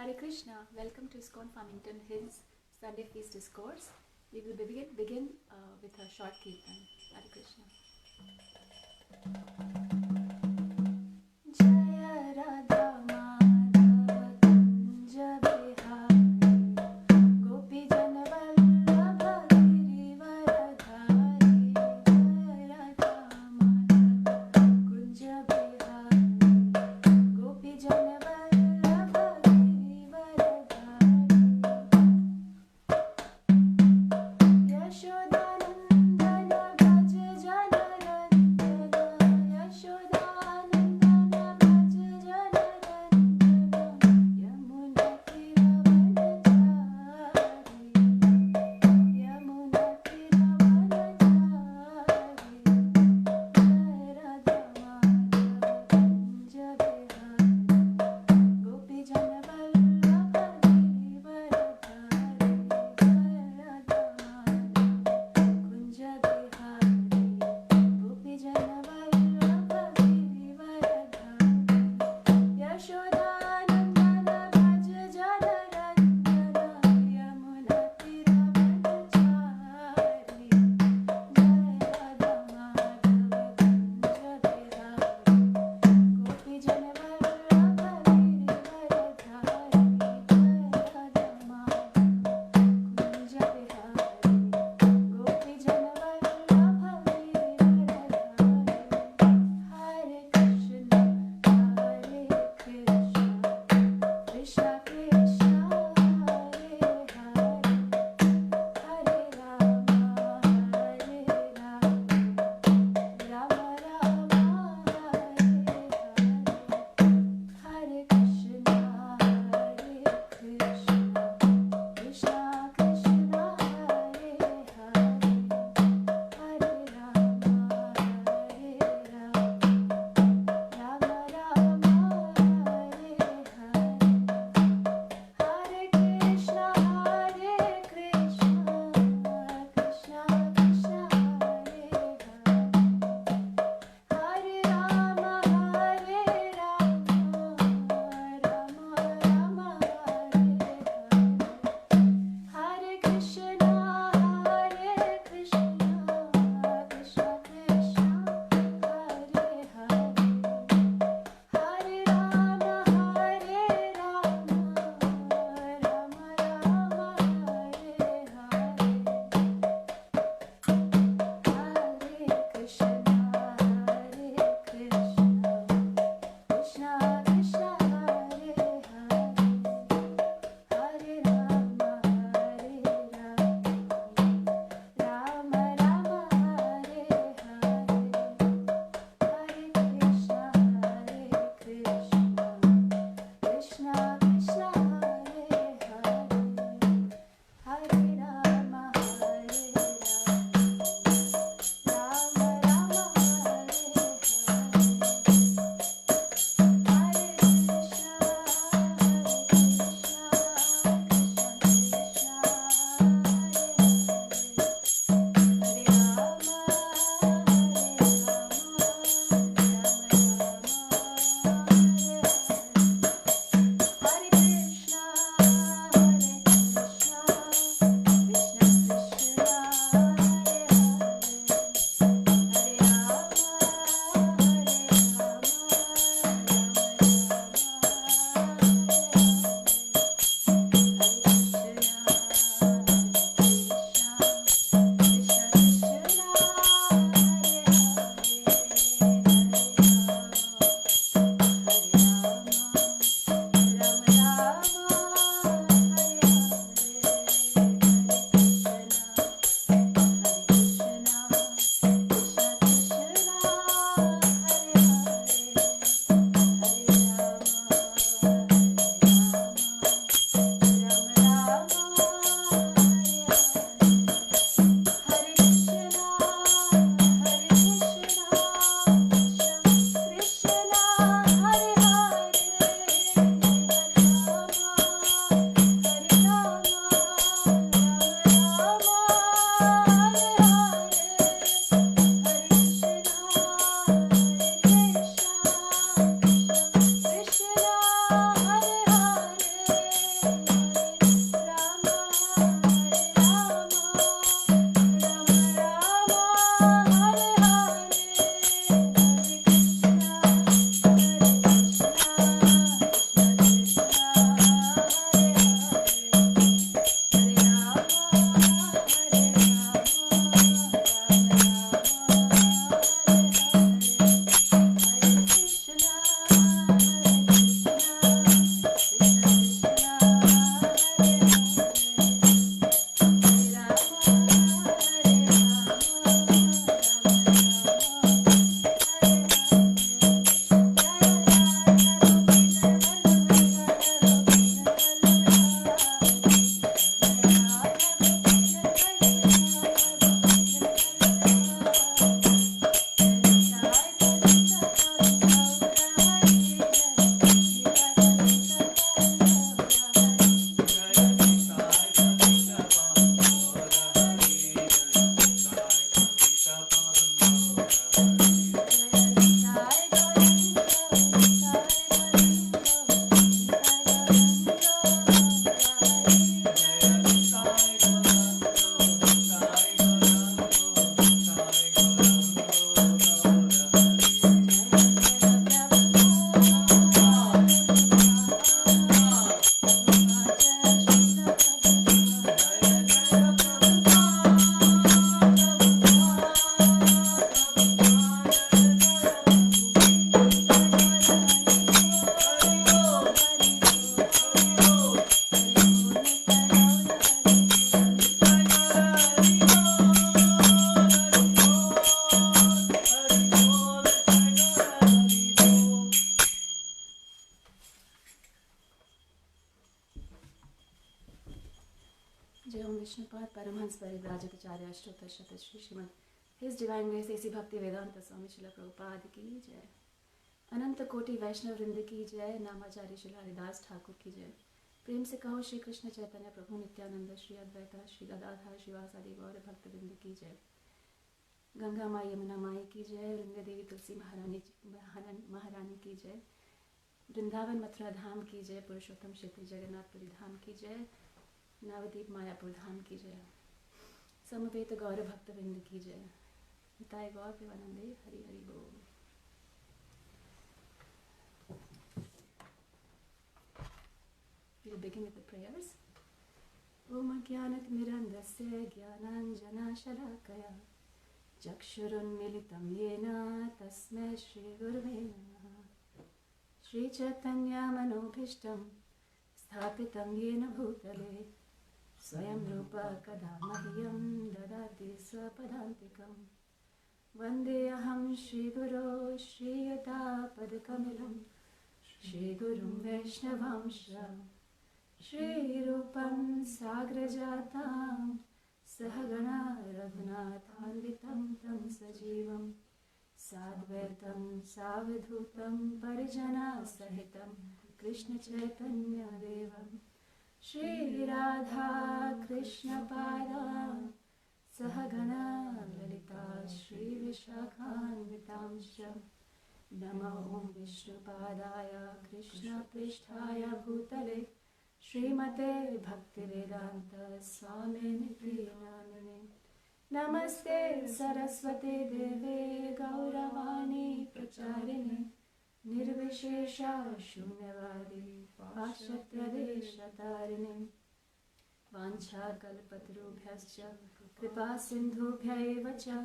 Hare Krishna, welcome to ISKCON Farmington Hills Sunday Feast Discourse. We will begin with a short kirtan. Hare Krishna. Jaya Radha Madhava Kunja Bihari Gopi Jana Vallabha Girivaradhari Jaya Radha Madhava Kunja Bihari Gopi Jana Vallabha Girivaradhari Yashodanandana Bhaja Janarandana Yashodanandana Bhaja Janarandana Jai Om Vishnupad Paramhans Parivrajatacharya Ashtota Shata Shri Srimad His Divine Grace A.C. Bhakti Vedanta Swami Srila Prabhupada Ki Jai. अनंत कोटि वैष्णव वृंद की जय. नामाचार्य श्री हरिदास ठाकुर की जय. प्रेम से कहो श्री कृष्ण चैतन्य प्रभु नित्यानंद श्री अद्वैता श्री गदाधर श्रीवासादि गौर भक्त वृंद की जय. गंगा माई यमुना माई की जय. वृंद देवी तुलसी महारानी की जय. वृंदावन मथुरा धाम की जय. पुरुषोत्तम श्री जगन्नाथपुरी धाम की जय. नवदीप मायापुर धाम की जय. समवेत गौर भक्त वृंद की जय. हिताय गौर प्रेमानंदे हरि हरि बोल. We'll begin with the prayers. Om Jnanatimirandasya Jnananjanashalakaya Chakshurunmilitam Yena Tasmai Shri Gurave Namaha. Shri Chaitanya Manobhishtam Sthapitam Yena Bhutale Swayam Rupa Kadamahyam Dadati Swapadantikam Vandeham Shri Guru Shri Yata Padakamilam Shri Gurum Vaishnavamsha Shri Rupam Sagrajatam Sahagana Raghunathanvitam Tam Sajivam Sadvaitam Savadhutam Parijana Sahitam Krishna Chaitanya Devam Shri Radha Krishna Pada Sahagana Lalita Shri Vishakhanvitamsha Namo Om Vishnupadaya Krishna Pristhaya Bhutale Srimate Bhaktivedanta Swamini Namine. Namaste Saraswate Deve Gauravani Pracharine Nirvishesha Shunyavadi Pashatya Deshatarine Vancha Kalpatarubhyascha Kripa Sindhubhya Evacha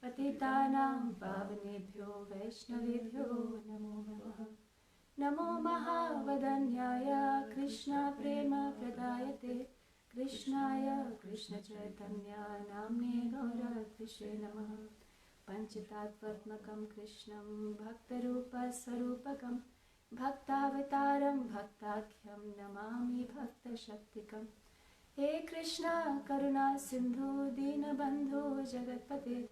Patitanam Pavanebhyo Vaishnavebhyo Namo Namaha. Namo Mahavadanyaya Krishna Prema Pradayate Krishnaya Krishna Chaitanya Namne Gaura Krishe Namaha. Panchatatvatmakam Krishnam Bhaktarupa Sarupakam Bhaktavataram Bhaktakhyam Namami Bhakta Shaktikam. He Krishna Karuna Sindhu Dina Bandhu Jagatpate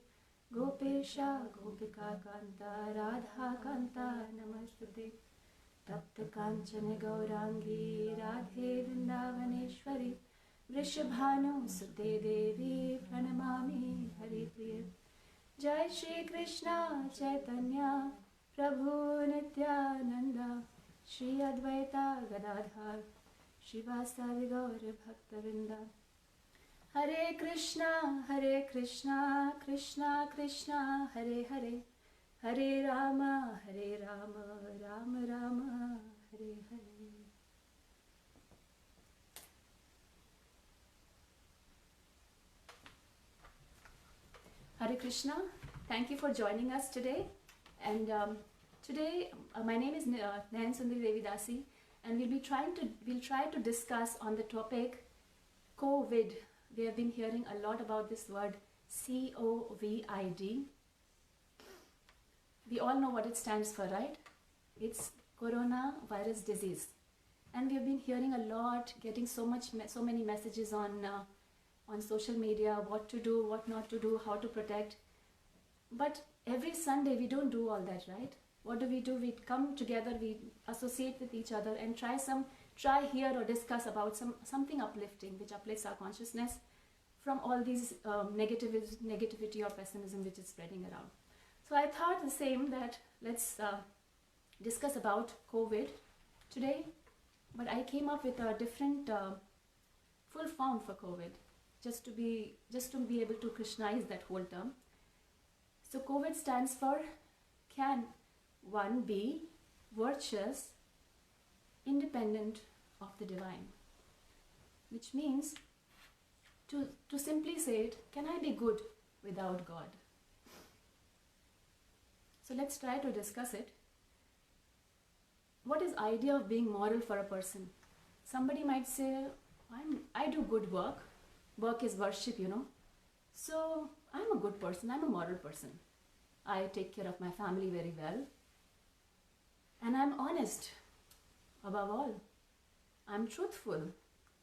Gopesha Gopika Kanta Radha Kanta Namastute Tapta Kanchana Gaurangi Radhe Vrindavaneshwari Vrishabhanu Sute Devi Pranamami Hari Priya. Jai Shri Krishna Chaitanya Prabhu Nityananda Shri Advaita Gadadhar Shivasadi Gaur Bhaktavinda. Hare Krishna Krishna Krishna Hare Hare Hare Rama Rama Rama Hare Hare. Hare Krishna. Thank you for joining us today. And today my name is Nayansundari Devidasi, and we'll try to discuss on the topic COVID. We have been hearing a lot about this word COVID. We all know what it stands for, right? It's coronavirus disease. And we have been hearing a lot, getting so many messages on social media, what to do, what not to do, how to protect. But every Sunday we don't do all that, right? What do? We come together, we associate with each other and try here or discuss about something uplifting, which uplifts our consciousness from all these negativity or pessimism which is spreading around. So I thought the same, that let's discuss about COVID today, but I came up with a different full form for COVID, just to be able to Krishnaize that whole term. So COVID stands for, can one be virtuous, independent of the divine? Which means, to simply say it, can I be good without God? So let's try to discuss it. What is idea of being moral for a person? Somebody might say, I do good work. Work is worship, So I'm a good person, I'm a moral person. I take care of my family very well. And I'm honest above all. I'm truthful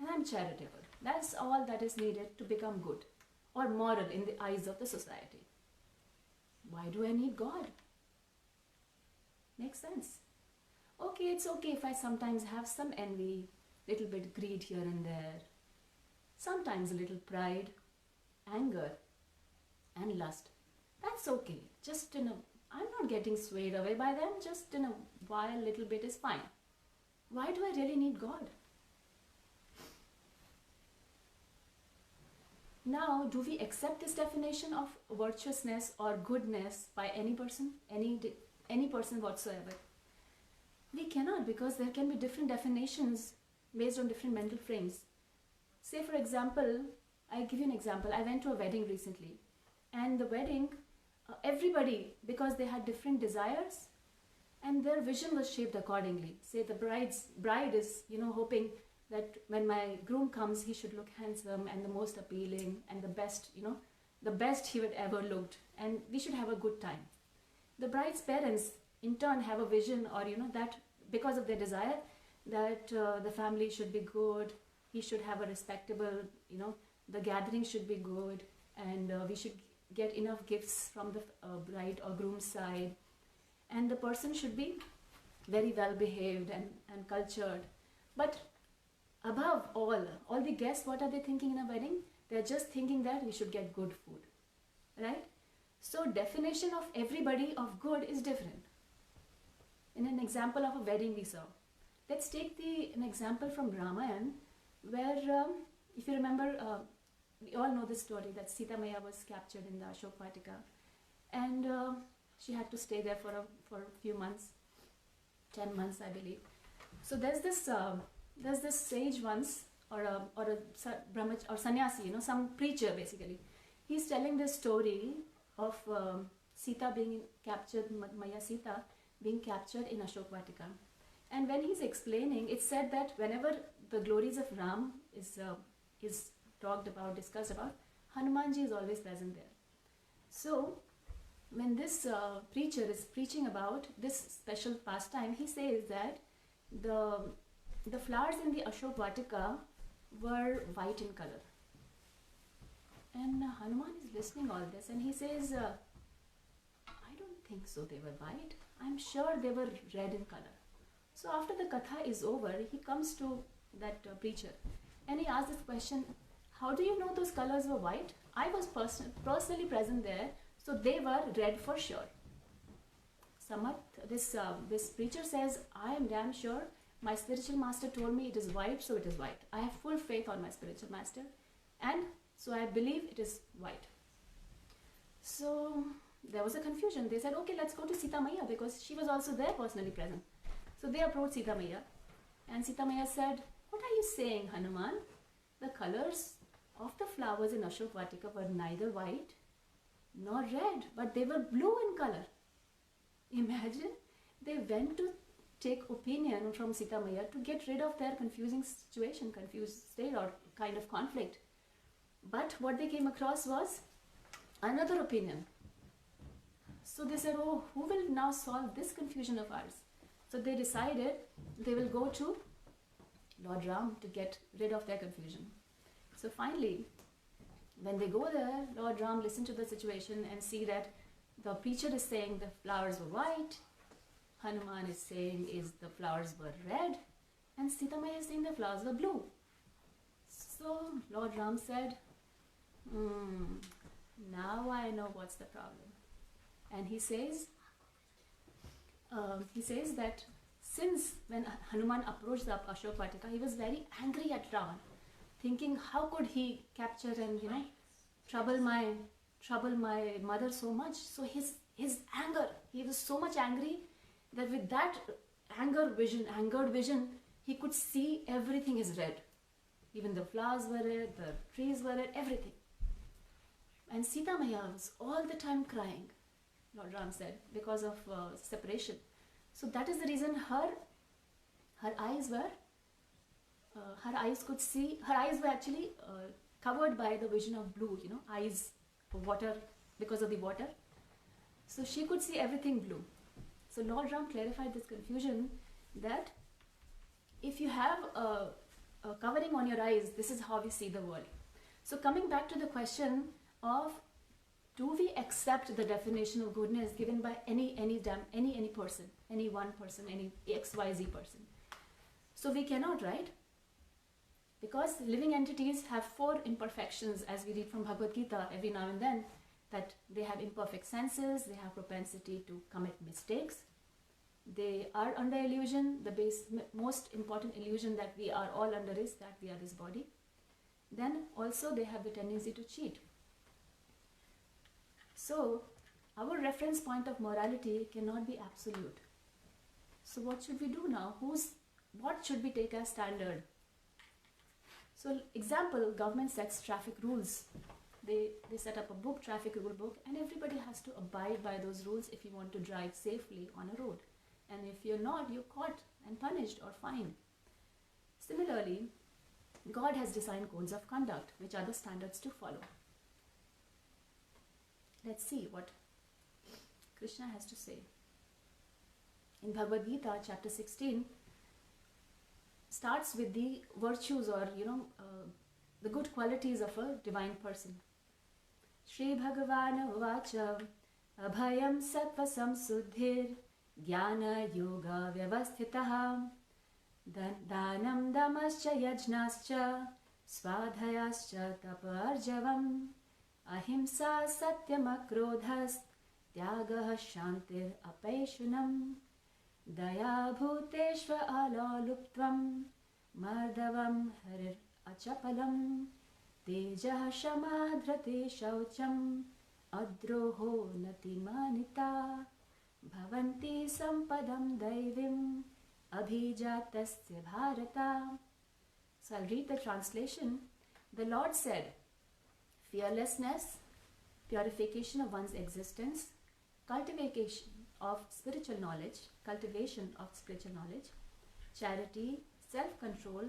and I'm charitable. That's all that is needed to become good or moral in the eyes of the society. Why do I need God? Makes sense. Okay, it's okay if I sometimes have some envy, little bit greed here and there, sometimes a little pride, anger, and lust. That's okay. Just I'm not getting swayed away by them. Just in a while, little bit is fine. Why do I really need God? Now, do we accept this definition of virtuousness or goodness by any person, any person whatsoever? We cannot, because there can be different definitions based on different mental frames. Say, for example, I give you an example. I went to a wedding recently, and the wedding, everybody, because they had different desires, and their vision was shaped accordingly. Say the bride is, hoping that when my groom comes, he should look handsome and the most appealing and the best, the best he would ever looked, and we should have a good time. The bride's parents, in turn, have a vision, or that because of their desire, that the family should be good, he should have a respectable, the gathering should be good, and we should get enough gifts from the bride or groom's side, and the person should be very well behaved and cultured. But above all the guests, what are they thinking in a wedding? They're just thinking that we should get good food, right? So definition of everybody of good is different. In an example of a wedding we saw, let's take an example from Ramayana, where if you remember, we all know this story that Sita Maya was captured in the Ashok Vatika, and she had to stay there for a few months, 10 months I believe. So there's this sage once, or a brahmach or sannyasi, some preacher basically. He's telling this story of Sita being captured, Maya Sita being captured in Ashok Vatika. And when he's explaining, it's said that whenever the glories of Ram is talked about, discussed about, Hanumanji is always present there. So when this preacher is preaching about this special pastime, he says that the flowers in the Ashok Vatika were white in color. And Hanuman is listening all this, and he says, I don't think so they were white. I'm sure they were red in color. So after the katha is over, he comes to that preacher and he asks this question, how do you know those colors were white? I was personally present there, so they were red for sure. Samath, this preacher says, I am damn sure. My spiritual master told me it is white, so it is white. I have full faith on my spiritual master, and so I believe it is white. So there was a confusion. They said, okay, let's go to Sita Maya, because she was also there personally present. So they approached Sita Maya, and Sita Maya said, what are you saying, Hanuman? The colors of the flowers in Ashok Vatika were neither white nor red, but they were blue in color. Imagine, they went to take opinion from Sita Maya to get rid of their confusing situation, confused state or kind of conflict. But what they came across was another opinion. So they said, oh, who will now solve this confusion of ours? So they decided they will go to Lord Ram to get rid of their confusion. So finally, when they go there, Lord Ram listened to the situation and see that the preacher is saying the flowers were white, Hanuman is saying the flowers were red, and Sita Maya is saying the flowers were blue. So Lord Ram said, now I know what's the problem. And he says that since when Hanuman approached the Ashok Vatika, he was very angry at Ravan, thinking how could he capture and trouble my mother so much. So his anger, he was so much angry that with that angered vision, he could see everything is red. Even the flowers were red, the trees were red, everything. And Sita Maya was all the time crying, Lord Ram said, because of separation. So that is the reason her eyes were actually covered by the vision of blue, eyes of water, because of the water. So she could see everything blue. So Lord Ram clarified this confusion that if you have covering on your eyes, this is how we see the world. So coming back to the question of, do we accept the definition of goodness given by any person, any one person, any XYZ person? So we cannot, right? Because living entities have 4 imperfections, as we read from Bhagavad Gita every now and then, that they have imperfect senses, they have propensity to commit mistakes, they are under illusion. The most important illusion that we are all under is that we are this body. Then also they have the tendency to cheat. So our reference point of morality cannot be absolute. So what should we do now? What should we take as standard? So example, government sets traffic rules. They set up a book, traffic rule book, and everybody has to abide by those rules if you want to drive safely on a road. And if you're not, you're caught and punished or fined. Similarly, God has designed codes of conduct, which are the standards to follow. Let's see what Krishna has to say. In Bhagavad Gita, chapter 16, starts with the virtues or, the good qualities of a divine person. Shri Bhagavan Vacha Abhayam Sattva Samsuddhir Jnana Yoga Vyavasthitaha Danam Damascha Yajnascha Swadhyascha Taparjavam Ahimsa Satyam Akrodhas Tyagah Shantir Apaishunam Daya Bhuteshva Alaluptvam Madhavam Harir Achapalam Tejah Shamadhrate Shaucham Adroho Natimanita Bhavanti Sampadam Daivim Abhijatasya Bharata. So I'll read the translation. The Lord said, fearlessness, purification of one's existence, cultivation of spiritual knowledge, charity, self-control,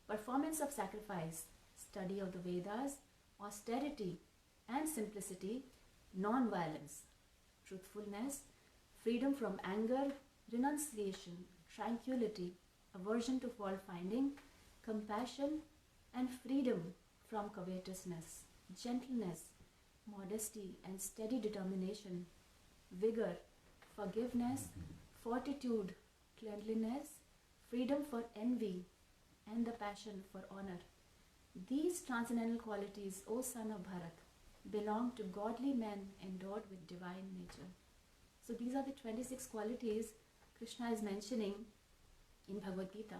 performance of sacrifice, study of the Vedas, austerity and simplicity, non-violence, truthfulness, freedom from anger, renunciation, tranquility, aversion to fault-finding, compassion and freedom from covetousness, gentleness, modesty and steady determination, vigor, forgiveness, fortitude, cleanliness, freedom for envy and the passion for honor. These transcendental qualities, O son of Bharat, belong to godly men endowed with divine nature. So these are the 26 qualities Krishna is mentioning in Bhagavad Gita,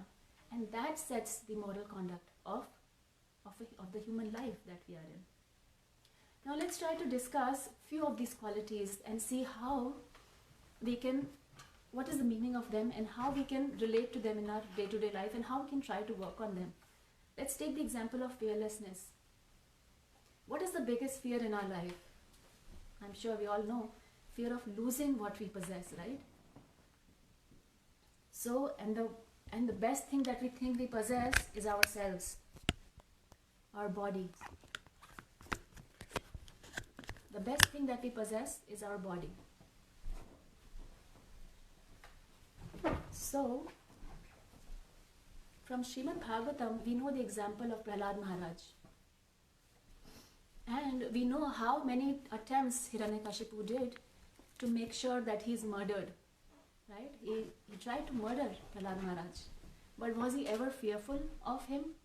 and that sets the moral conduct of the human life that we are in. Now let's try to discuss few of these qualities and see how what is the meaning of them and how we can relate to them in our day-to-day life and how we can try to work on them. Let's take the example of fearlessness. What is the biggest fear in our life? I'm sure we all know, fear of losing what we possess, right? So, and the best thing that we think we possess is ourselves, our body. The best thing that we possess is our body. So, from Srimad Bhagavatam, we know the example of Prahlad Maharaj. And we know how many attempts Hiranyakashipu did to make sure that he is murdered. Right? He tried to murder Prahlad Maharaj. But was he ever fearful of him?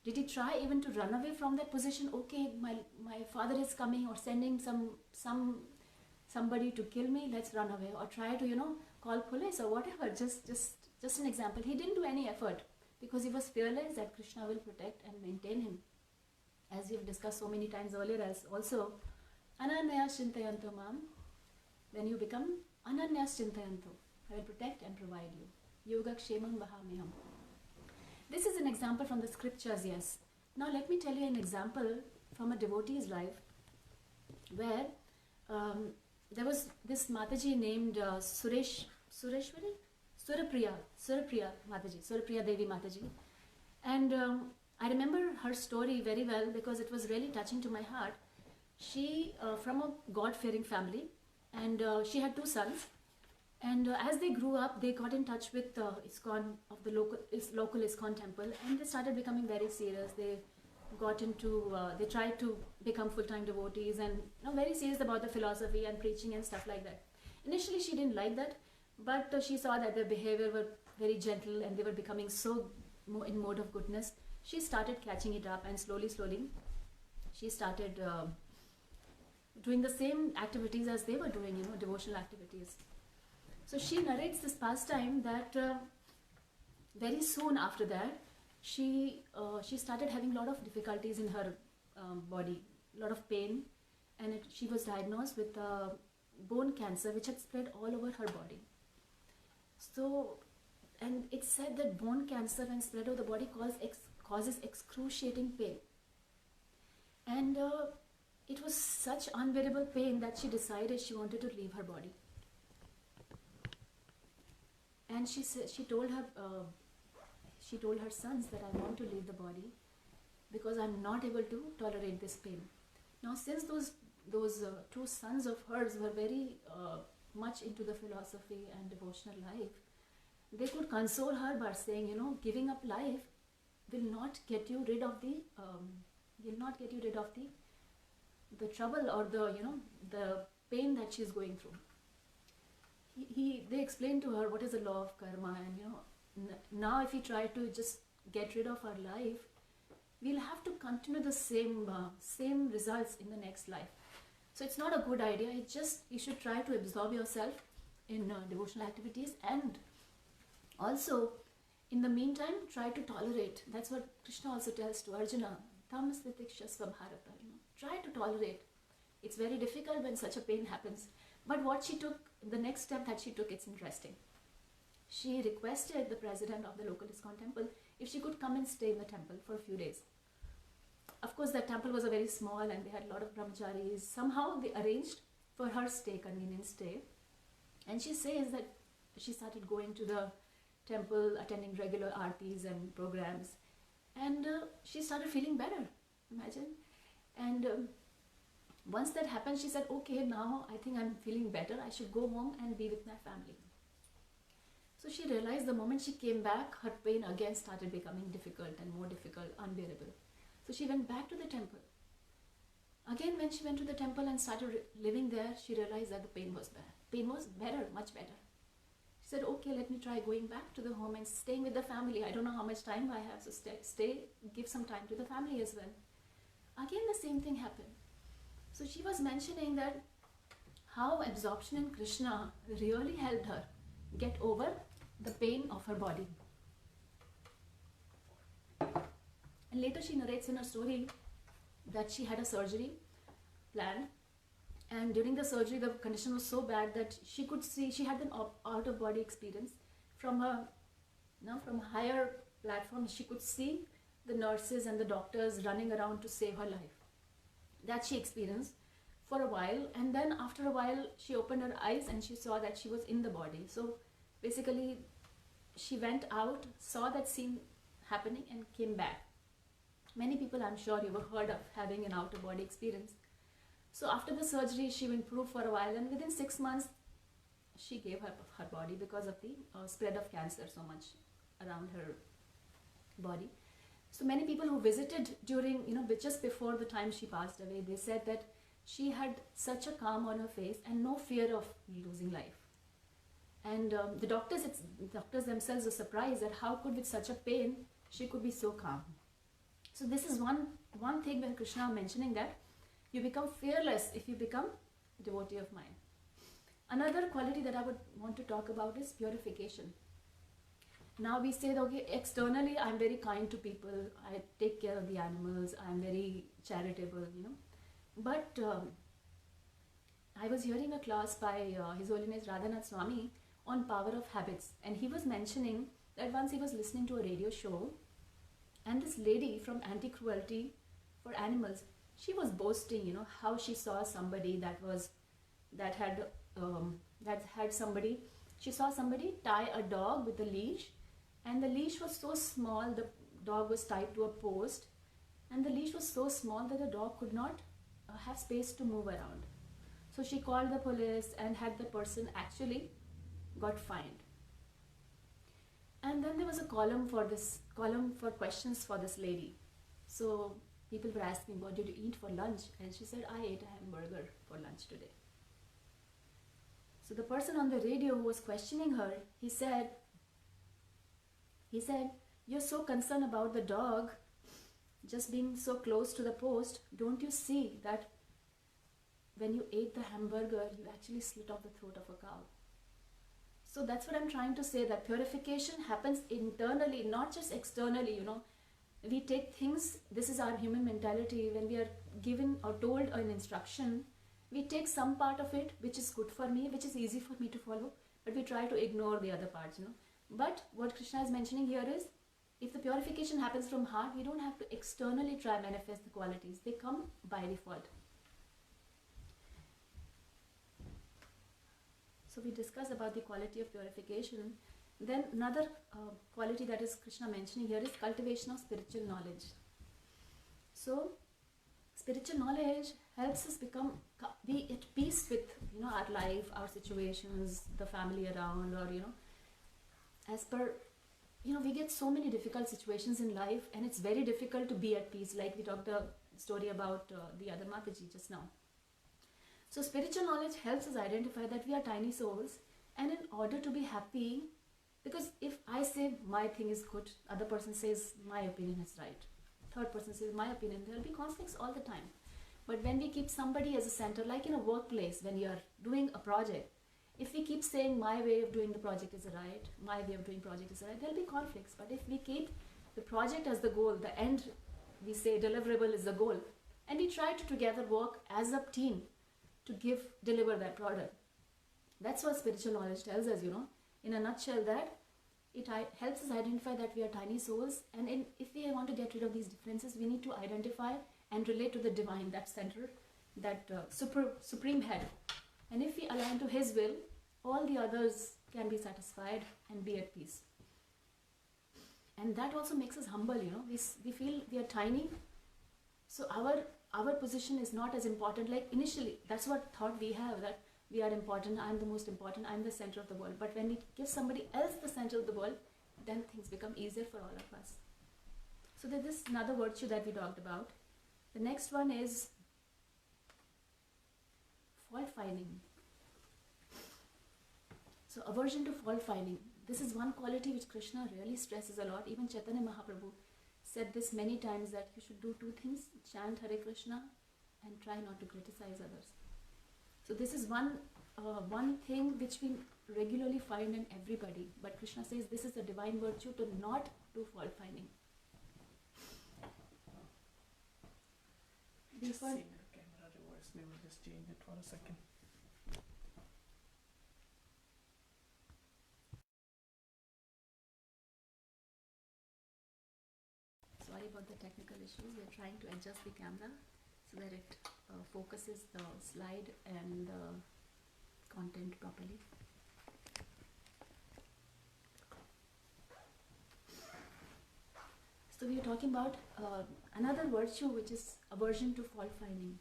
Did he try even to run away from that position? Okay, my father is coming, or sending somebody to kill me, let's run away. Or try to, call police or whatever. Just an example. He didn't do any effort because he was fearless that Krishna will protect and maintain him. As we have discussed so many times earlier as also, Ananyas Chintayanto Mam, when you become Ananyas Chintayanto, I will protect and provide you. Yoga Kshemam Vahamiham. This is an example from the scriptures, yes. Now let me tell you an example from a devotee's life where there was this Mataji named Surapriya Mataji, Surapriya Devi Mataji. And I remember her story very well because it was really touching to my heart. She, from a God-fearing family, and she had 2 sons. And as they grew up, they got in touch with ISKCON of the local ISKCON temple, and they started becoming very serious. They got into, they tried to become full-time devotees, and very serious about the philosophy and preaching and stuff like that. Initially, she didn't like that, but she saw that their behavior were very gentle and they were becoming so in mode of goodness. She started catching it up, and slowly, she started doing the same activities as they were doing, devotional activities. So she narrates this pastime that very soon after that, she started having a lot of difficulties in her body, a lot of pain, and she was diagnosed with bone cancer, which had spread all over her body. So, and it said that bone cancer, when spread over the body, causes excruciating pain. And it was such unbearable pain that she decided she wanted to leave her body. And she told her sons that I want to leave the body because I'm not able to tolerate this pain. Now, since those two sons of hers were very much into the philosophy and devotional life, they could console her by saying, giving up life will not get you rid of the trouble or the pain that she's going through. They explained to her what is the law of karma, and now if we try to just get rid of our life, we'll have to continue the same results in the next life. So it's not a good idea. It's just you should try to absorb yourself in devotional activities, and also in the meantime try to tolerate. That's what Krishna also tells to Arjuna. Tamasvitikshasva bharata. Try to tolerate. It's very difficult when such a pain happens. But what she took, the next step that she took, it's interesting. She requested the president of the local ISKCON temple if she could come and stay in the temple for a few days. Of course, that temple was a very small and they had a lot of brahmacharis. Somehow they arranged for her convenient stay. And she says that she started going to the temple, attending regular aartis and programs. And she started feeling better, imagine. And once that happened, she said, okay, now I think I'm feeling better. I should go home and be with my family. So she realized the moment she came back, her pain again started becoming difficult and more difficult, unbearable. So she went back to the temple. Again, when she went to the temple and started living there, she realized that the pain was bad. Pain was better, much better. She said, okay, let me try going back to the home and staying with the family. I don't know how much time I have, so stay, give some time to the family as well. Again, the same thing happened. So she was mentioning that how absorption in Krishna really helped her get over the pain of her body. And later she narrates in her story that she had a surgery planned, and during the surgery the condition was so bad that she could see, she had an out-of-body experience from a higher platform. She could see the nurses and the doctors running around to save her life. That she experienced for a while, and then after a while she opened her eyes and she saw that she was in the body. So basically she went out, saw that scene happening and came back. Many people, I'm sure you have heard of having an out-of-body experience. So after the surgery she improved for a while, and within 6 months she gave up her body because of the spread of cancer so much around her body. So many people who visited during, just before the time she passed away, they said that she had such a calm on her face and no fear of losing life. And the doctors themselves were surprised that how could, with such a pain, she could be so calm. So this is one thing when Krishna mentioning that you become fearless if you become a devotee of mine. Another quality that I would want to talk about is purification. Now we say that, okay, externally I'm very kind to people, I take care of the animals, I'm very charitable, But I was hearing a class by His Holiness Radhanath Swami on power of habits, and he was mentioning that once he was listening to a radio show, and this lady from Anti-Cruelty for Animals, she was boasting, how she saw somebody she saw somebody tie a dog with a leash, and the leash was so small, the dog was tied to a post, and the leash was so small that the dog could not have space to move around. So she called the police and had the person actually got fined. And then there was a column for questions for this lady. So people were asking, what did you eat for lunch? And she said, I ate a hamburger for lunch today. So the person on the radio who was questioning her, he said, you're so concerned about the dog just being so close to the post. Don't you see that when you ate the hamburger, you actually slit off the throat of a cow? So that's what I'm trying to say, that purification happens internally, not just externally, We take things, this is our human mentality, when we are given or told an instruction, we take some part of it, which is good for me, which is easy for me to follow, but we try to ignore the other parts, But what Krishna is mentioning here is, if the purification happens from heart, we don't have to externally try manifest the qualities. They come by default. So we discussed about the quality of purification. Then another quality that is Krishna mentioning here is cultivation of spiritual knowledge. So spiritual knowledge helps us be at peace with our life, our situations, the family around, or as per we get so many difficult situations in life, and it's very difficult to be at peace, like we talked a story about the other Mataji just now. So spiritual knowledge helps us identify that we are tiny souls, and in order to be happy, because if I say my thing is good, other person says my opinion is right, third person says my opinion, there will be conflicts all the time. But when we keep somebody as a center, like in a workplace, when you are doing a project, if we keep saying my way of doing the project is right, my way of doing project is right, there will be conflicts. But if we keep the project as the goal, the end, we say deliverable is the goal, and we try to together work as a team to deliver that product. That's what spiritual knowledge tells us, in a nutshell, that it helps us identify that we are tiny souls, and if we want to get rid of these differences, we need to identify and relate to the divine, that center, that supreme head. And if we align to his will, all the others can be satisfied and be at peace. And that also makes us humble, we feel we are tiny, so our position is not as important. Like initially, that's what thought we have, that we are important, I'm the most important, I'm the center of the world. But when we give somebody else the center of the world, then things become easier for all of us. So this is another virtue that we talked about. The next one is fault finding. So aversion to fault finding. This is one quality which Krishna really stresses a lot. Even Chaitanya Mahaprabhu said this many times, that you should do two things: chant Hare Krishna and try not to criticize others. So this is one thing which we regularly find in everybody. But Krishna says this is a divine virtue, to not do fault finding. Just seeing your camera reverse, we will just change it for a second. Sorry about the technical issues. We're trying to adjust the camera so that it focuses the slide and the content properly. So we are talking about another virtue, which is aversion to fault finding.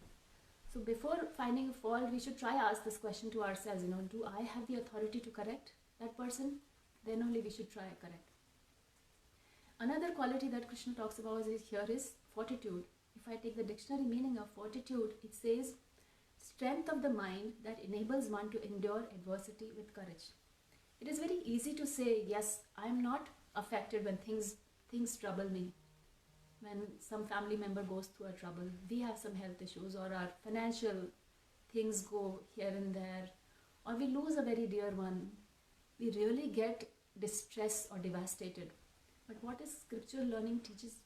So before finding a fault, we should try ask this question to ourselves, do I have the authority to correct that person? Then only we should try correct. Another quality that Krishna talks about here is fortitude. If I take the dictionary meaning of fortitude, it says strength of the mind that enables one to endure adversity with courage. It is very easy to say, yes, I am not affected when things trouble me. When some family member goes through a trouble, we have some health issues, or our financial things go here and there, or we lose a very dear one, we really get distressed or devastated. But what is scriptural learning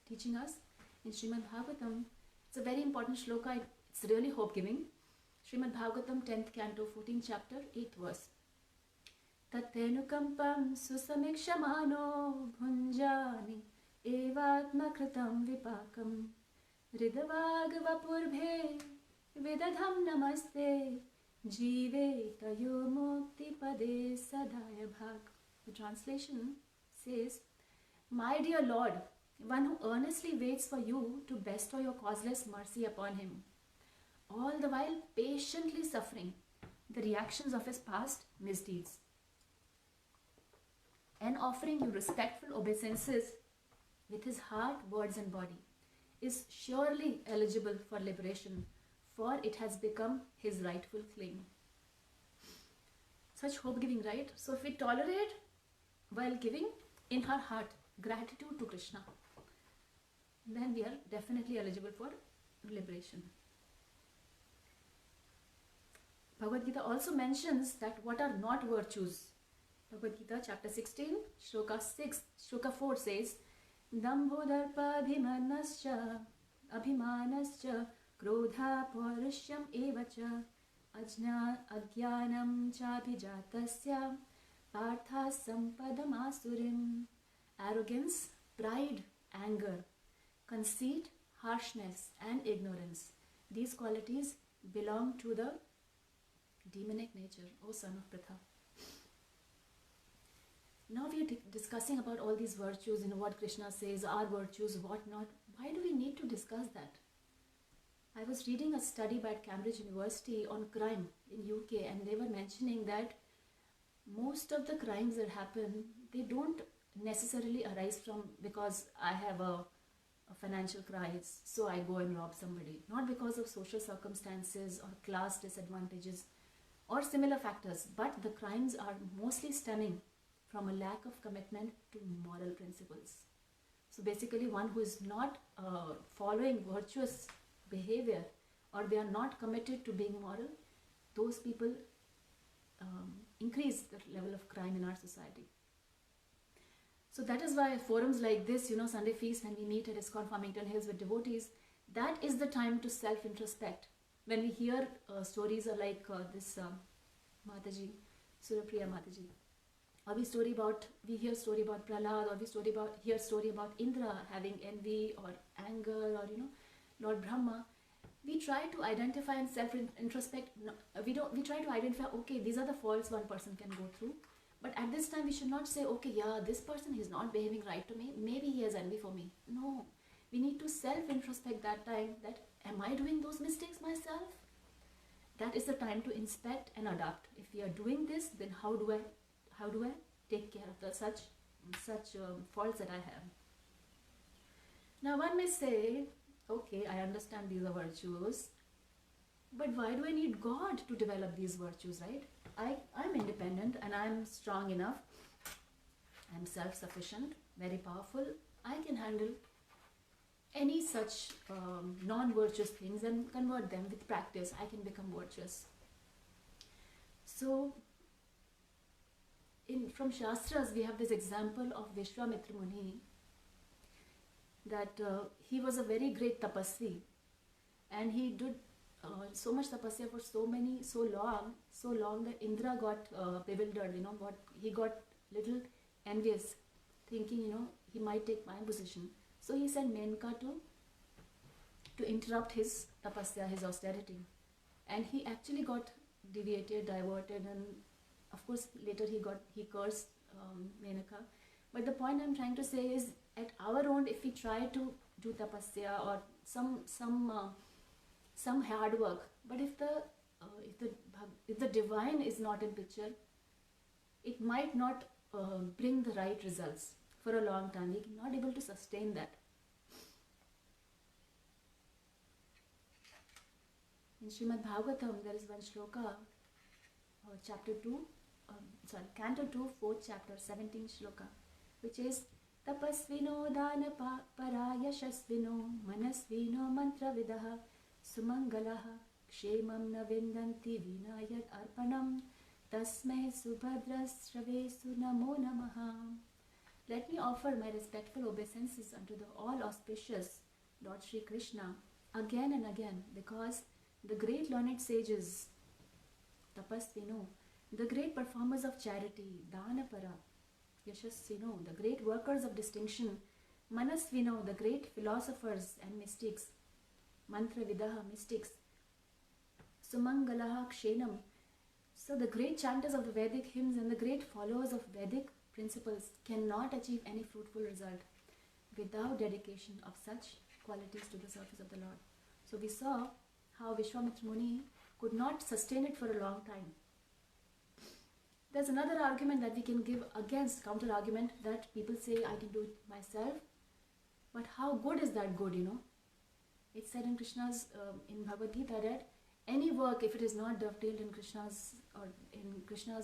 teaching us? In Srimad Bhagavatam, it's a very important shloka, it's really hope-giving. Srimad Bhagavatam, 10th canto, 14th chapter, 8th verse. Tatenukampam susamikshamano bhunjani evatma kritam vipakam ridavagvapurбhe vidadham namaste jive tayo mukti pade sadaya bhag. The translation says, my dear Lord, one who earnestly waits for you to bestow your causeless mercy upon him, all the while patiently suffering the reactions of his past misdeeds. and offering you respectful obeisances with his heart, words, and body, is surely eligible for liberation, for it has become his rightful claim. Such hope giving, right? So if we tolerate while giving in her heart gratitude to Krishna, then we are definitely eligible for liberation. Bhagavad Gita also mentions that what are not virtues. Bhagavad Gita chapter 16, shloka 4 says, Dambhodarpa abhimanascha krodha paurushyam evacha ajnanam chabhijatasya partha sampadam asurim. Arrogance, pride, anger, conceit, harshness, and ignorance. These qualities belong to the demonic nature, O son of Pritha. Now we are discussing about all these virtues, what Krishna says, our virtues, what not. Why do we need to discuss that? I was reading a study by Cambridge University on crime in UK, and they were mentioning that most of the crimes that happen, they don't necessarily arise from because I have a financial crisis, so I go and rob somebody. Not because of social circumstances or class disadvantages or similar factors, but the crimes are mostly stemming from a lack of commitment to moral principles. So basically, one who is not following virtuous behavior, or they are not committed to being moral, those people increase the level of crime in our society. So that is why forums like this, Sunday Feast, when we meet at ISKCON Farmington Hills with devotees, that is the time to self-introspect. When we hear stories like this Mataji, Surapriya Mataji, or we hear story about Prahlad, or we hear story about Indra having envy or anger, or Lord Brahma, we try to identify and self-introspect. We try to identify, okay, these are the faults one person can go through. But at this time, we should not say, okay, yeah, this person is not behaving right to me. Maybe he has envy for me. No, we need to self-introspect that time. That am I doing those mistakes myself? That is the time to inspect and adapt. If we are doing this, then how do I take care of the such faults that I have? Now one may say, okay, I understand these are virtues, but why do I need God to develop these virtues, right? I'm independent and I'm strong enough. I'm self-sufficient, very powerful. I can handle any such non-virtuous things and convert them with practice. I can become virtuous. So, from Shastras, we have this example of Vishwamitra Muni, that he was a very great tapasvi, and he did so much tapasya for so long that Indra got bewildered, he got little envious, thinking, he might take my position. So he sent Menka to interrupt his tapasya, his austerity. And he actually got deviated, diverted, and of course later he cursed Menaka. But the point I'm trying to say is, at our own, if we try to do tapasya or some hard work, but if the divine is not in picture, it might not bring the right results for a long time. We are not able to sustain that. In Srimad Bhagavatam, there is one shloka, Canto 2, 4th chapter, 17th shloka, which is Tapasvino dana parayashasvino manasvino mantravidaha sumangalaha kshemam na vindanti vinayat arpanam tasmai subhadrasravesu namo namaha. Let me offer my respectful obeisances unto the all-auspicious Lord Shri Krishna again and again, because the great learned sages, Tapasvino, the great performers of charity, Danapara, Yashasvino, the great workers of distinction, Manasvino, the great philosophers and mystics, Mantravidaha, mystics, Sumangalaha Kshenam, so the great chanters of the Vedic hymns and the great followers of Vedic principles cannot achieve any fruitful result without dedication of such qualities to the service of the Lord. So we saw how Vishwamitra Muni could not sustain it for a long time. There's another argument that we can give against, counter argument, that people say I can do it myself. But how good is that good, It's said in Krishna's, in Bhagavad Gita, that any work, if it is not dovetailed in Krishna's Krishna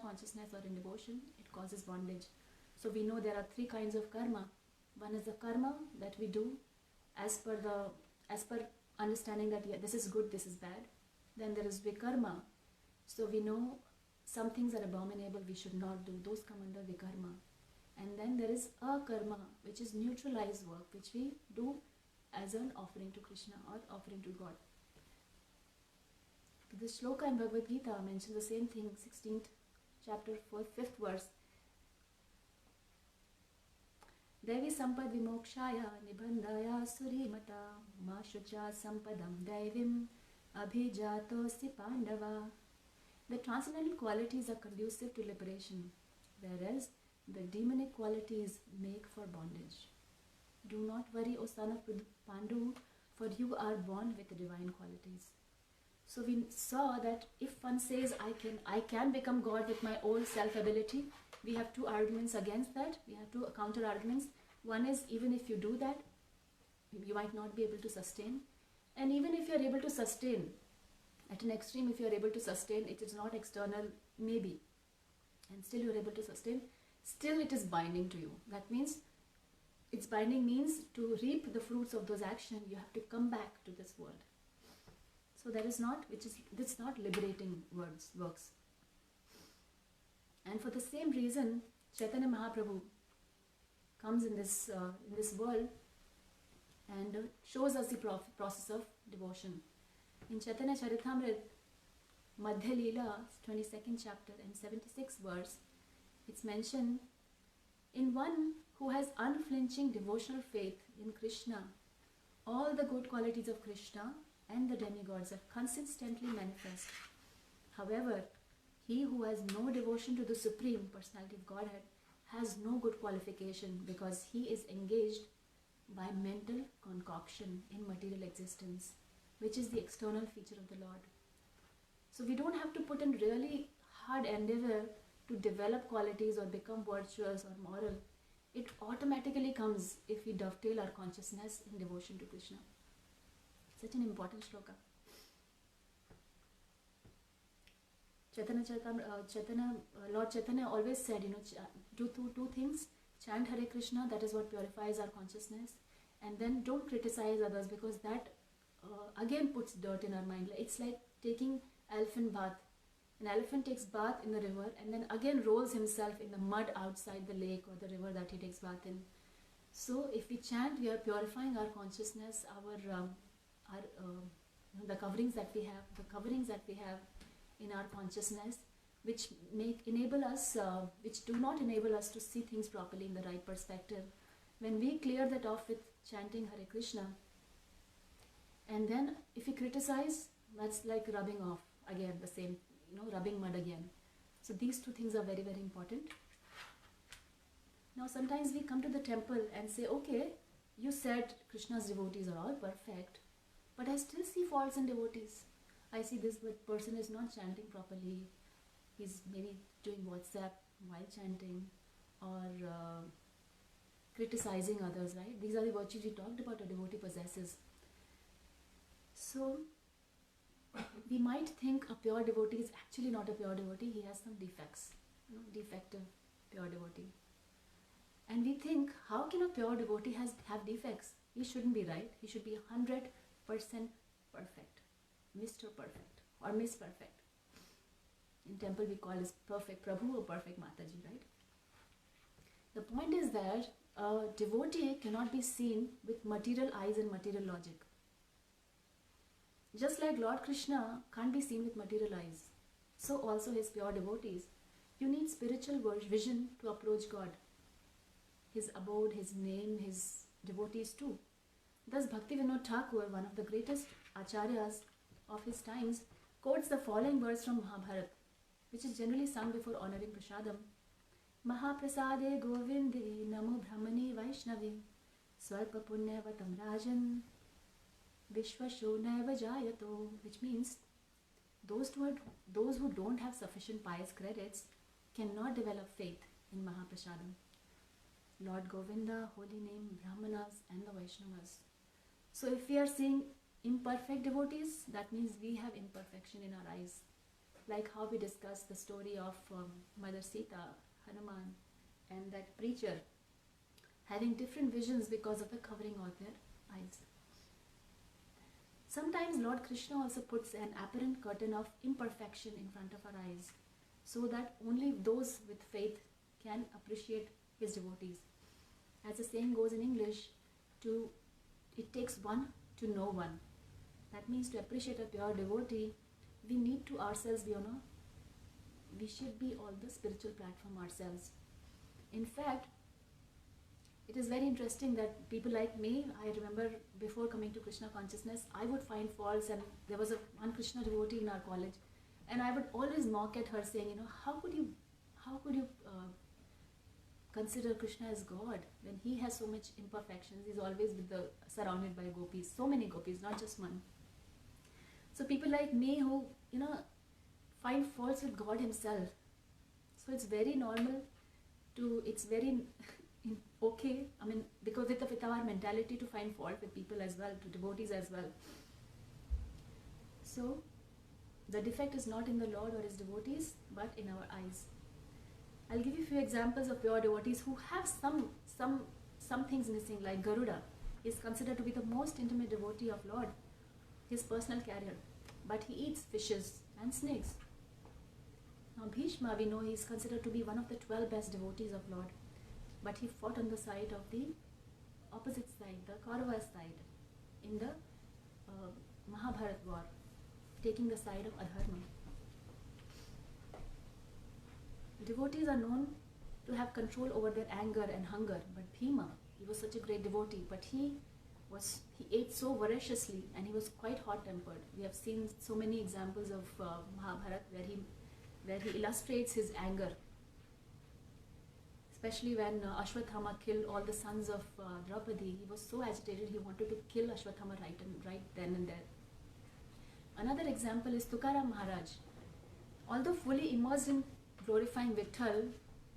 consciousness or in devotion, it causes bondage. So we know there are three kinds of karma. One is the karma that we do as per understanding that this is good, this is bad. Then there is vikarma. So we know some things are abominable, we should not do. Those come under vikarma. And then there is akarma, which is neutralized work, which we do as an offering to Krishna or offering to God. This shloka in Bhagavad Gita mentions the same thing, 16th chapter, 5th verse. Devi sampad vimokshaya nibandhaya surimata ma shucha sampadam devim abhijatosti pandava. The transcendental qualities are conducive to liberation, whereas the demonic qualities make for bondage. Do not worry, O son of Pandu, for you are born with the divine qualities. So we saw that if one says, I can become God with my own self-ability, we have two arguments against that. We have two counter arguments. One is, even if you do that, you might not be able to sustain. And even if you are able to sustain, at an extreme, if you are able to sustain, it is not external, maybe, and still you are able to sustain, still it is binding to you. That means, its binding means to reap the fruits of those actions, you have to come back to this world. So that is not, this is not liberating works. And for the same reason, Chaitanya Mahaprabhu comes in this world and shows us the process of devotion. In Chaitanya Charitamrita, Madhya Leela, 22nd chapter and 76th verse, it's mentioned, in one who has unflinching devotional faith in Krishna, all the good qualities of Krishna and the demigods are consistently manifest. However, he who has no devotion to the Supreme Personality of Godhead has no good qualification, because he is engaged by mental concoction in material existence, which is the external feature of the Lord. So we don't have to put in really hard endeavor to develop qualities or become virtuous or moral. It automatically comes if we dovetail our consciousness in devotion to Krishna. Such an important shloka. Lord Chaitanya always said, do two things. Chant Hare Krishna, that is what purifies our consciousness. And then don't criticize others, because that again puts dirt in our mind. It's like taking elephant bath. An elephant takes bath in the river and then again rolls himself in the mud outside the lake or the river that he takes bath in. So if we chant, we are purifying our consciousness, the coverings that we have in our consciousness, which do not enable us to see things properly in the right perspective. When we clear that off with chanting Hare Krishna, and then if we criticize, that's like rubbing off again, the same, rubbing mud again. So these two things are very, very important. Now sometimes we come to the temple and say, okay, you said Krishna's devotees are all perfect, but I still see faults in devotees. I see this person is not chanting properly. He's maybe doing WhatsApp while chanting, or criticizing others, right? These are the virtues we talked about a devotee possesses. So we might think a pure devotee is actually not a pure devotee. He has some defects, defective pure devotee. And we think, how can a pure devotee have defects? He shouldn't be, right? He should be 100% perfect, Mr. Perfect or Miss Perfect. In temple we call this perfect Prabhu or perfect Mataji, right? The point is that a devotee cannot be seen with material eyes and material logic. Just like Lord Krishna can't be seen with material eyes, so also his pure devotees. You need spiritual vision to approach God, his abode, his name, his devotees too. Thus Bhaktivinoda Thakur, one of the greatest acharyas of his times, quotes the following verse from Mahabharata, which is generally sung before honoring Prasadam. Mahaprasade Govinde Namo Brahmani Vaishnavi Swarpa Punyavatam Rajan Vishwasho Naiva Jayato, which means, those who don't have sufficient pious credits cannot develop faith in Mahaprasadam. Lord Govinda, holy name, Brahmanas and the Vaishnavas. So if we are seeing imperfect devotees, that means we have imperfection in our eyes. Like how we discussed the story of Mother Sita, Hanuman, and that preacher having different visions because of the covering of their eyes. Sometimes Lord Krishna also puts an apparent curtain of imperfection in front of our eyes, so that only those with faith can appreciate his devotees. As the saying goes in English, it takes one to know one. That means to appreciate a pure devotee, we need to ourselves be we should be on the spiritual platform ourselves. In fact, it is very interesting that people like me, I remember before coming to Krishna consciousness, I would find faults, and there was one Krishna devotee in our college, and I would always mock at her saying, how could you consider Krishna as God when he has so much imperfections? He's always surrounded by gopis, so many gopis, not just one. So people like me who, find faults with God himself. So it's very normal it's very okay, because with our mentality to find fault with people as well, to devotees as well. So the defect is not in the Lord or his devotees, but in our eyes. I'll give you a few examples of pure devotees who have some things missing, like Garuda. He is considered to be the most intimate devotee of Lord, his personal carrier, but he eats fishes and snakes. Now Bhishma, we know he is considered to be one of the 12 best devotees of Lord, but he fought on the side of the opposite side, the Kaurava side, in the Mahabharat war, taking the side of Adharma. Devotees are known to have control over their anger and hunger, but Bhima, he was such a great devotee, but he ate so voraciously and he was quite hot-tempered. We have seen so many examples of Mahabharat where he illustrates his anger. Especially when Ashwatthama killed all the sons of Draupadi, he was so agitated he wanted to kill Ashwatthama right then and there. Another example is Tukaram Maharaj. Although fully immersed in glorifying Vitthal,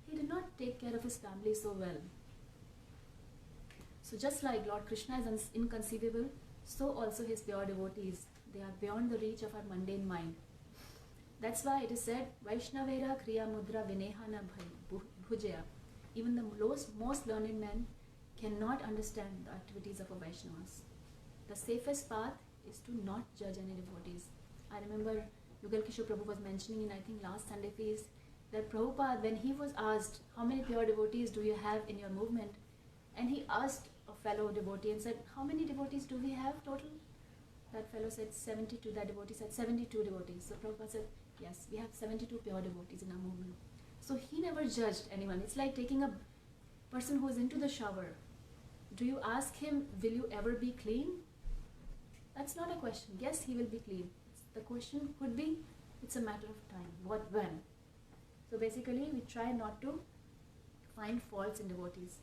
he did not take care of his family so well. So just like Lord Krishna is inconceivable, so also his pure devotees. They are beyond the reach of our mundane mind. That's why it is said, Vaishnavera Kriya Mudra Vinehana Bhujaya. Even the most learned men cannot understand the activities of a Vaishnavas. The safest path is to not judge any devotees. I remember Yugal Kishore Prabhu was mentioning in, I think, last Sunday feast, that Prabhupada, when he was asked, how many pure devotees do you have in your movement? And he asked a fellow devotee and said, how many devotees do we have total? That fellow said 72, that devotee said 72 devotees. So Prabhupada said, yes, we have 72 pure devotees in our movement. So he never judged anyone. It's like taking a person who is into the shower. Do you ask him, will you ever be clean? That's not a question. Yes, he will be clean. The question could be, it's a matter of time. What, when? So basically, we try not to find faults in devotees.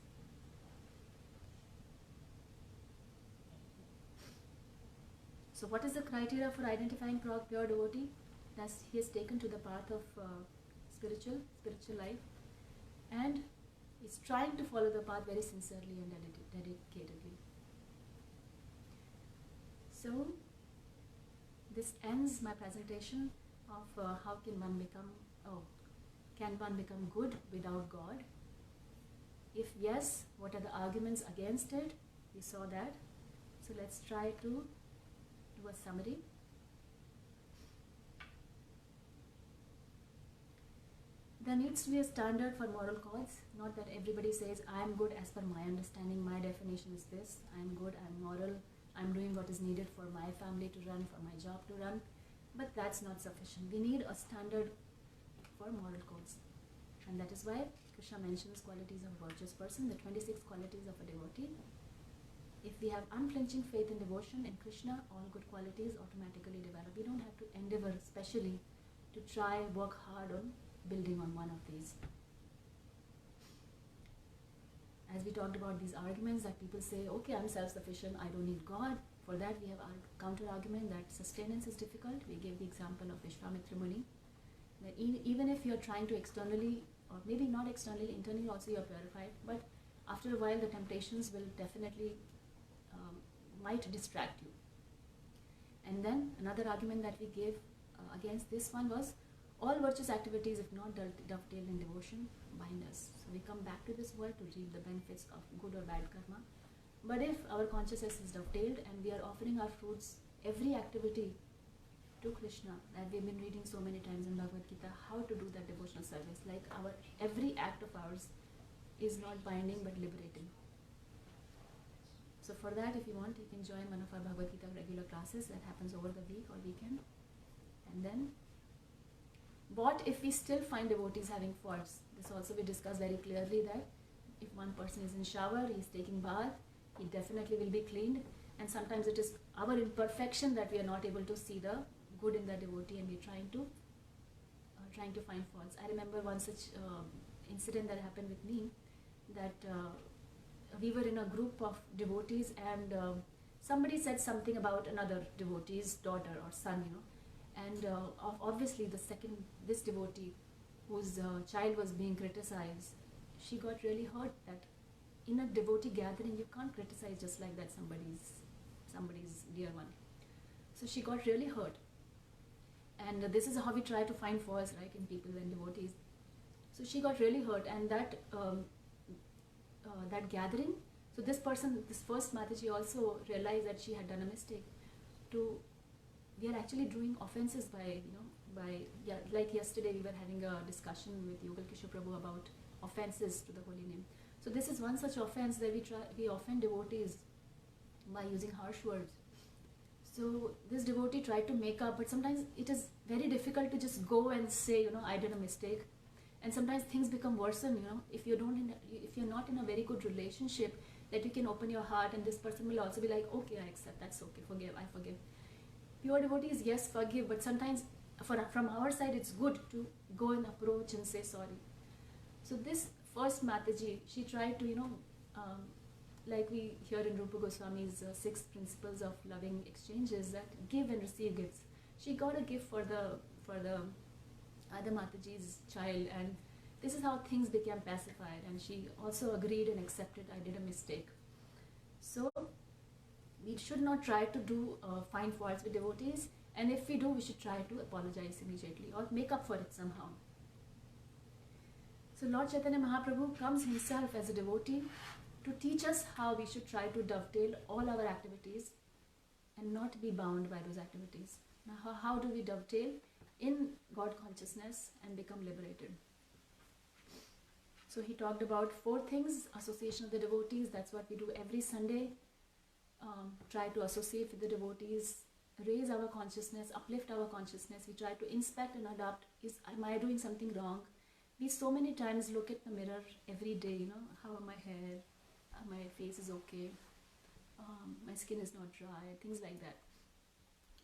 So what is the criteria for identifying pure devotee? That's he is taken to the path of spiritual life, and is trying to follow the path very sincerely and dedicatedly. So this ends my presentation of how can one become good without God? If yes, what are the arguments against it? We saw that. So let's try to do a summary. There needs to be a standard for moral codes, not that everybody says, I am good as per my understanding, my definition is this, I am good, I am moral, I am doing what is needed for my family to run, for my job to run, but that's not sufficient. We need a standard for moral codes, and that is why Krishna mentions qualities of a virtuous person, the 26 qualities of a devotee. If we have unflinching faith and devotion in Krishna, all good qualities automatically develop. We don't have to endeavor specially to try, work hard on building on one of these. As we talked about these arguments that people say, okay, I'm self-sufficient, I don't need God For that we have a counter argument that sustenance is difficult. We gave the example of Vishwamitra Muni, that even if you're trying to externally, or maybe not externally, internally also you're purified, but after a while the temptations will definitely might distract you. And then another argument that we gave against this one was, all virtuous activities, if not dovetailed in devotion, bind us. So we come back to this world to reap the benefits of good or bad karma. But if our consciousness is dovetailed and we are offering our fruits, every activity to Krishna, that we've been reading so many times in Bhagavad Gita, how to do that devotional service, like our every act of ours is not binding but liberating. So for that, if you want, you can join one of our Bhagavad Gita regular classes that happens over the week or weekend. And then, what if we still find devotees having faults? This also we discussed very clearly, that if one person is in shower, he is taking bath, he definitely will be cleaned. And sometimes it is our imperfection that we are not able to see the good in the devotee, and we are trying to find faults. I remember one such incident that happened with me, that we were in a group of devotees, and somebody said something about another devotee's daughter or son, and obviously this devotee whose child was being criticized, she got really hurt that in a devotee gathering you can't criticize just like that somebody's dear one. So she got really hurt, and this is how we try to find faults, right, in people and devotees. So she got really hurt, and that gathering, so this first Mataji also realized that she had done a mistake. We are actually doing offenses like yesterday we were having a discussion with Yugal Kishore Prabhu about offenses to the holy name. So this is one such offense that we offend devotees by using harsh words. So this devotee tried to make up, but sometimes it is very difficult to just go and say, I did a mistake. And sometimes things become worsen, if you're not in a very good relationship, that you can open your heart, and this person will also be like, okay, I accept, that's okay, I forgive. Pure devotees, yes, forgive, but sometimes from our side it's good to go and approach and say sorry. So this first Mataji, she tried to, like we hear in Rupa Goswami's 6 principles of loving exchanges, that give and receive gifts. She got a gift for the other Mataji's child, and this is how things became pacified, and she also agreed and accepted, I did a mistake. So we should not try to find faults with devotees, and if we do, we should try to apologize immediately or make up for it somehow. So Lord Chaitanya Mahaprabhu comes himself as a devotee to teach us how we should try to dovetail all our activities and not be bound by those activities. Now, how do we dovetail in God consciousness and become liberated? So he talked about 4 things: association of the devotees, that's what we do every Sunday. Try to associate with the devotees, raise our consciousness, uplift our consciousness. We try to inspect and adapt. Am I doing something wrong? We so many times look at the mirror every day, how are my hair, my face is okay, my skin is not dry, things like that.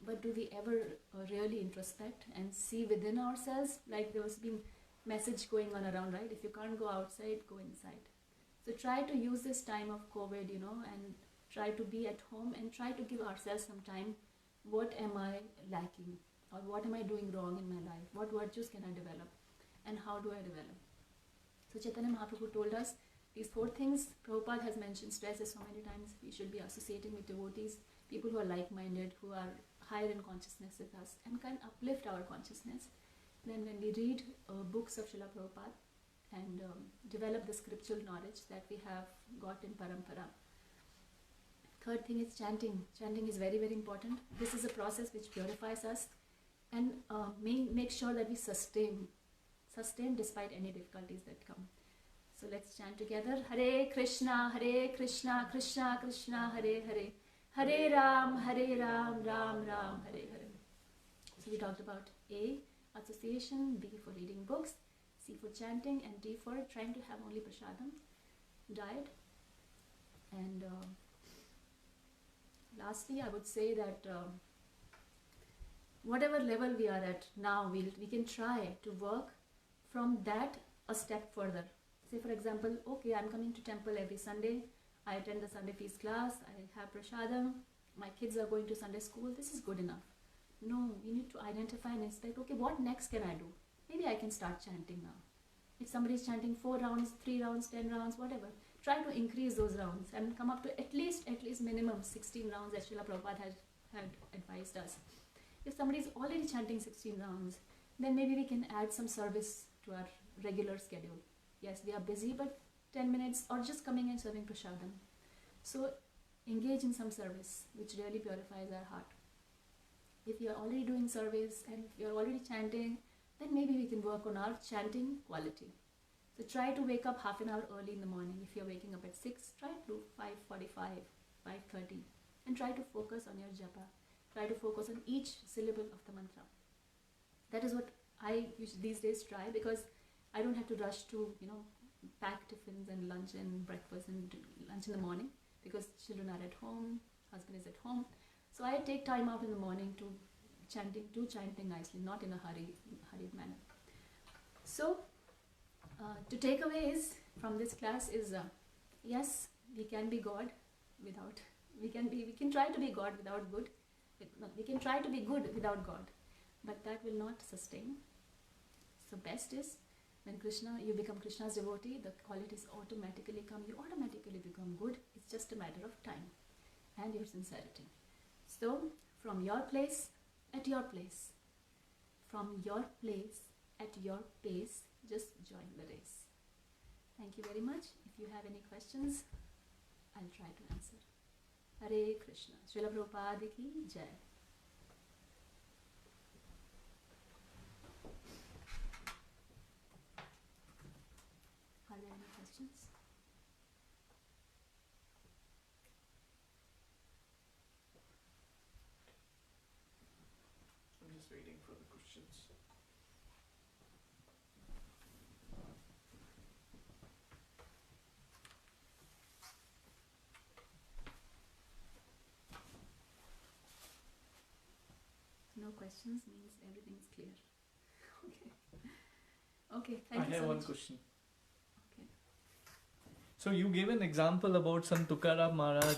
But do we ever really introspect and see within ourselves? Like there was been message going on around, right? If you can't go outside, go inside. So try to use this time of COVID, and try to be at home and try to give ourselves some time. What am I lacking? Or what am I doing wrong in my life? What virtues can I develop? And how do I develop? So Chaitanya Mahaprabhu told us these 4 things. Prabhupada has mentioned, stresses so many times. We should be associating with devotees, people who are like-minded, who are higher in consciousness with us, and can uplift our consciousness. Then when we read books of Srila Prabhupada and develop the scriptural knowledge that we have got in Parampara. 3rd thing is chanting. Chanting is very, very important. This is a process which purifies us and make sure that we sustain despite any difficulties that come. So let's chant together. Hare Krishna, Krishna Krishna, Hare Hare, Hare Ram, Ram Ram, Hare Hare. So we talked about A, association, B for reading books, C for chanting, and D for trying to have only prasadam, diet. And lastly, I would say that whatever level we are at now, we can try to work from that a step further. Say for example, okay, I'm coming to temple every Sunday, I attend the Sunday feast class, I have prasadam, my kids are going to Sunday school, this is good enough. No, we need to identify and expect, okay, what next can I do? Maybe I can start chanting now. If somebody is chanting 4 rounds, 3 rounds, 10 rounds, whatever, try to increase those rounds and come up to at least minimum 16 rounds as Srila Prabhupada had advised us. If somebody is already chanting 16 rounds, then maybe we can add some service to our regular schedule. Yes, we are busy, but 10 minutes or just coming and serving prasadam. So engage in some service which really purifies our heart. If you are already doing service and if you are already chanting, then maybe we can work on our chanting quality. So try to wake up half an hour early in the morning. If you are waking up at 6, try to do 5:45, 5:30 and try to focus on your japa. Try to focus on each syllable of the mantra. That is what I these days try, because I don't have to rush to, pack tiffins and lunch and breakfast and lunch in the morning, because children are at home, husband is at home. So I take time out in the morning to chanting nicely, not in a hurried manner. So to takeaways from this class is, yes, we can be God without, we can try to be God without good. We can try to be good without God, but that will not sustain. So best is when you become Krishna's devotee, the qualities automatically come. You automatically become good. It's just a matter of time and your sincerity. So from your place, at your place, from your place, at your pace, just join the race. Thank you very much. If you have any questions, I'll try to answer. Hare Krishna. Srila Prabhupada ki Jai. Are there any questions? I'm just waiting for the questions. No questions means everything is clear. Okay, I thank you have so one much. question. Okay. So you gave an example about Sant Tukaram Maharaj,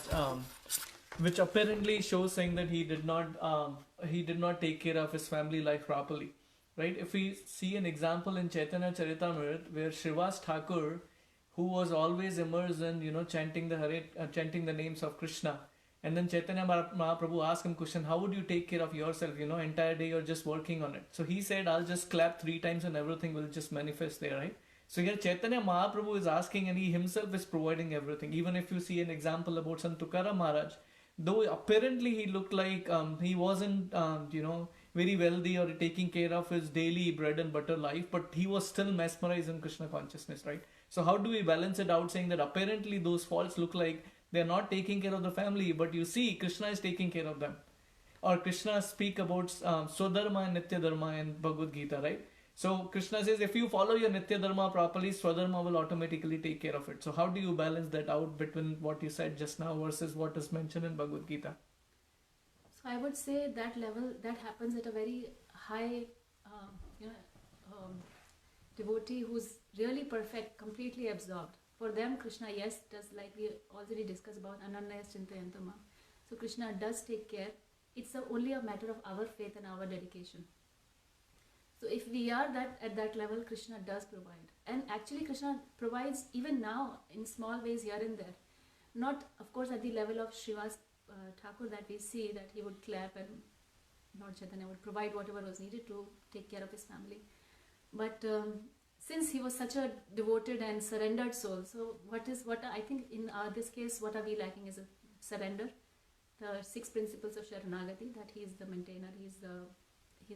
which apparently shows saying that he did not take care of his family life properly, right? If we see an example in Chaitanya Charitamrita where Srivas Thakur, who was always immersed in chanting the names of Krishna, and then Chaitanya Mahaprabhu asked him question, how would you take care of yourself? Entire day you're just working on it. So he said, I'll just clap 3 times and everything will just manifest there, right? So here Chaitanya Mahaprabhu is asking and he himself is providing everything. Even if you see an example about Sant Tukaram Maharaj, though apparently he looked like he wasn't very wealthy or taking care of his daily bread and butter life, but he was still mesmerized in Krishna consciousness, right? So how do we balance it out, saying that apparently those faults look like they're not taking care of the family, but you see Krishna is taking care of them? Or Krishna speak about Swadharma and Nitya Dharma in Bhagavad Gita, right? So Krishna says if you follow your Nitya Dharma properly, Swadharma will automatically take care of it. So how do you balance that out between what you said just now versus what is mentioned in Bhagavad Gita? So I would say that level, that happens at a very high, devotee who's really perfect, completely absorbed. For them, Krishna, yes, does, like we already discussed about Ananyas Chintayantama. So Krishna does take care. It's only a matter of our faith and our dedication. So if we are at that level, Krishna does provide. And actually Krishna provides even now in small ways here and there. Not, of course, at the level of Srivas Thakur that we see that he would clap and Lord Chaitanya would provide whatever was needed to take care of his family. But since he was such a devoted and surrendered soul, so what I think in this case, what are we lacking is a surrender. The 6 principles of Sharanagati, that he is the maintainer, he's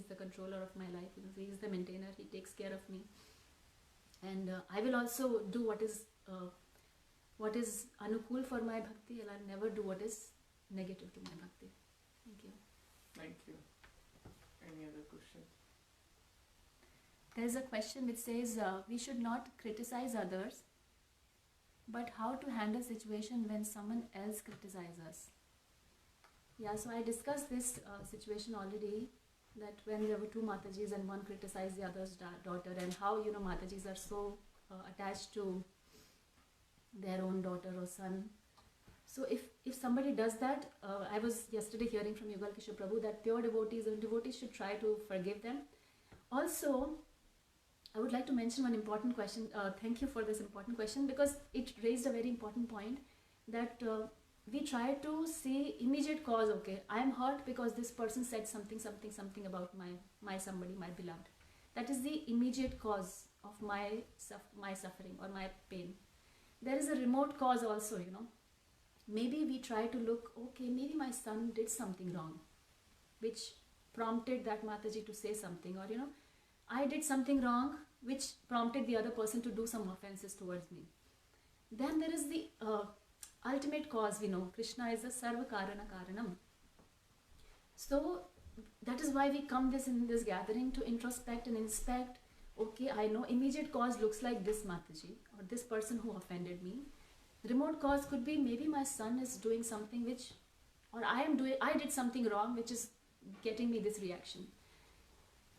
the controller of my life, he is the maintainer, he takes care of me. And I will also do what is anukul for my bhakti, and I'll never do what is negative to my bhakti. Thank you. Thank you. Any other questions? There's a question which says we should not criticize others, but how to handle situation when someone else criticizes us. Yeah, so I discussed this situation already, that when there were 2 Matajis and one criticized the other's daughter, and how Matajis are so attached to their own daughter or son. So if somebody does that, I was yesterday hearing from Yugal Kishore Prabhu that pure devotees and devotees should try to forgive them. Also, I would like to mention one important question. Thank you for this important question, because it raised a very important point that we try to see immediate cause. Okay, I am hurt because this person said something about my somebody, my beloved. That is the immediate cause of my suffering or my pain. There is a remote cause also, Maybe we try to look, okay, maybe my son did something wrong, which prompted that Mataji to say something, or I did something wrong which prompted the other person to do some offenses towards me. Then there is the ultimate cause. We know Krishna is the Sarva Karana Karanam. So that is why we come in this gathering to introspect and inspect. Okay, I know immediate cause looks like this Mataji or this person who offended me. Remote cause could be maybe my son is doing something or I did something wrong which is getting me this reaction.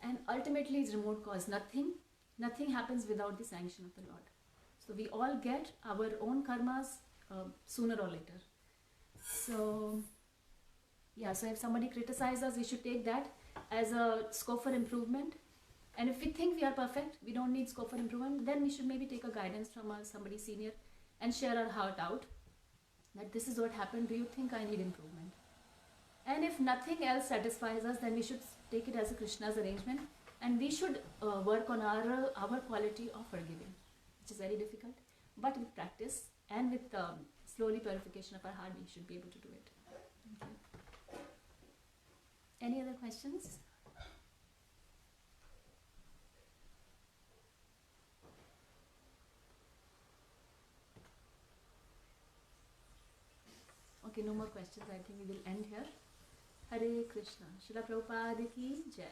And ultimately it's remote cause. Nothing happens without the sanction of the Lord. So we all get our own karmas sooner or later. So if somebody criticizes us, we should take that as a scope for improvement. And if we think we are perfect, we don't need scope for improvement, then we should maybe take a guidance from somebody senior and share our heart out that this is what happened. Do you think I need improvement? And if nothing else satisfies us, then we should take it as a Krishna's arrangement, and we should work on our quality of forgiving, which is very difficult. But with practice and with slowly purification of our heart, we should be able to do it. Okay. Any other questions? Okay, no more questions. I think we will end here. Hare Krishna. Srila Prabhupada ki Jai.